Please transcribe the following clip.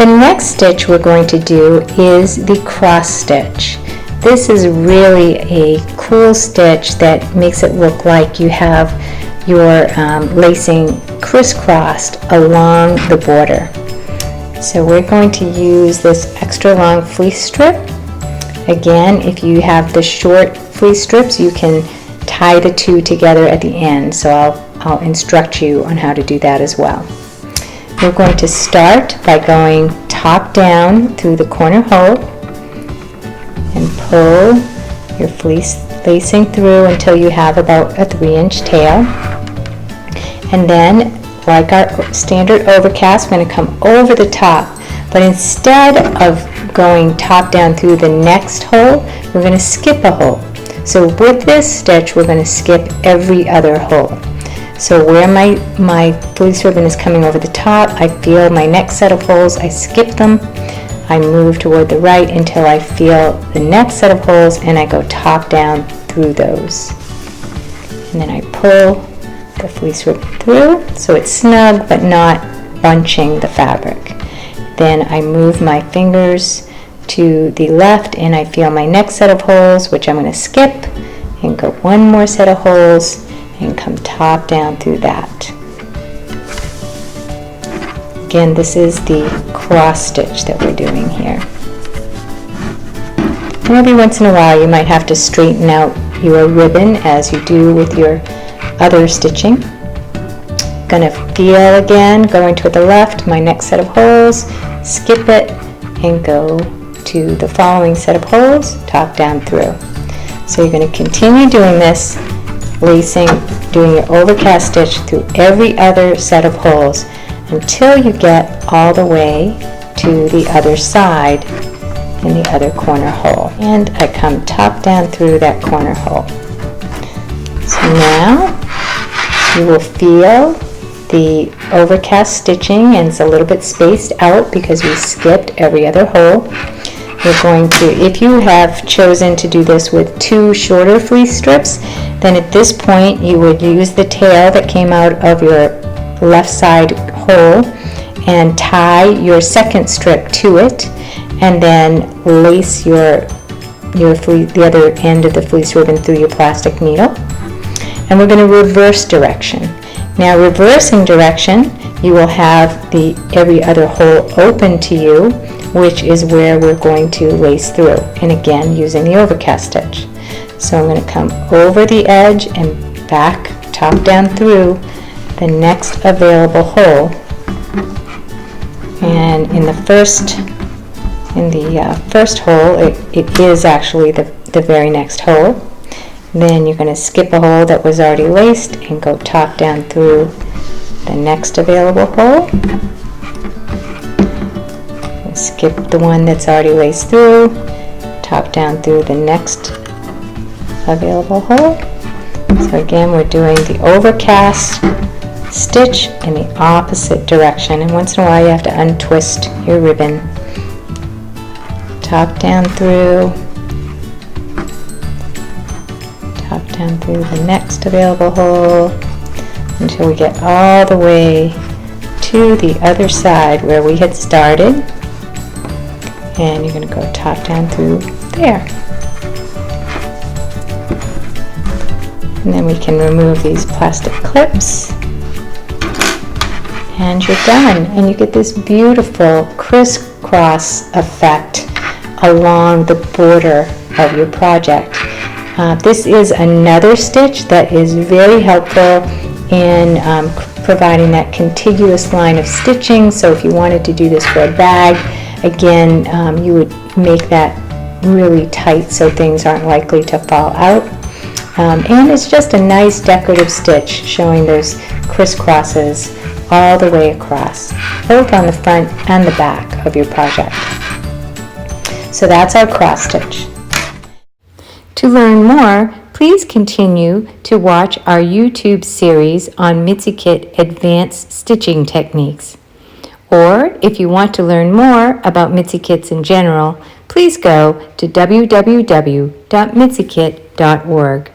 The next stitch we're going to do is the cross stitch. This is really a cool stitch that makes it look like you have your lacing crisscrossed along the border. So we're going to use this extra long fleece strip. Again, if you have the short fleece strips, you can tie the two together at the end. So I'll instruct you on how to do that as well. We're going to start by going top down through the corner hole and pull your fleece lacing through until you have about a 3-inch tail. And then, like our standard overcast, we're going to come over the top, but instead of going top down through the next hole, we're going to skip a hole. So with this stitch, we're going to skip every other hole. So where my fleece ribbon is coming over the top, I feel my next set of holes, I skip them, I move toward the right until I feel the next set of holes, and I go top down through those. And then I pull the fleece ribbon through so it's snug but not bunching the fabric. Then I move my fingers to the left and I feel my next set of holes, which I'm going to skip and go one more set of holes and come top down through that. Again, this is the cross stitch that we're doing here. And every once in a while you might have to straighten out your ribbon as you do with your other stitching. Gonna feel again, going to the left, my next set of holes, skip it and go to the following set of holes, top down through. So you're going to continue doing this, lacing, doing your overcast stitch through every other set of holes until you get all the way to the other side in the other corner hole. And I come top down through that corner hole. So now you will feel the overcast stitching, and it's a little bit spaced out because we skipped every other hole. We're going to, if you have chosen to do this with 2 shorter fleece strips, then at this point you would use the tail that came out of your left side hole and tie your second strip to it, and then lace the other end of the fleece ribbon through your plastic needle. And we're going to reverse direction. Now, reversing direction, you will have every other hole open to you, which is where we're going to lace through, and again using the overcast stitch. So I'm going to come over the edge and back top down through the next available hole, and in the first hole it is actually the very next hole. Then you're going to skip a hole that was already laced and go top down through the next available hole. Skip the one that's already laced through, top down through the next available hole. So again, we're doing the overcast stitch in the opposite direction, and once in a while you have to untwist your ribbon. Top down through, top down through the next available hole until we get all the way to the other side where we had started, and you're going to go top down through there. And then we can remove these plastic clips and you're done, and you get this beautiful crisscross effect along the border of your project. This is another stitch that is very helpful in providing that contiguous line of stitching. So if you wanted to do this for a bag, again, you would make that really tight so things aren't likely to fall out. And it's just a nice decorative stitch showing those crisscrosses all the way across, both on the front and the back of your project. So that's our cross stitch. To learn more, please continue to watch our YouTube series on Mitsy Kit Advanced Stitching Techniques. Or if you want to learn more about Mitsy Kits in general, please go to www.mitsykit.org.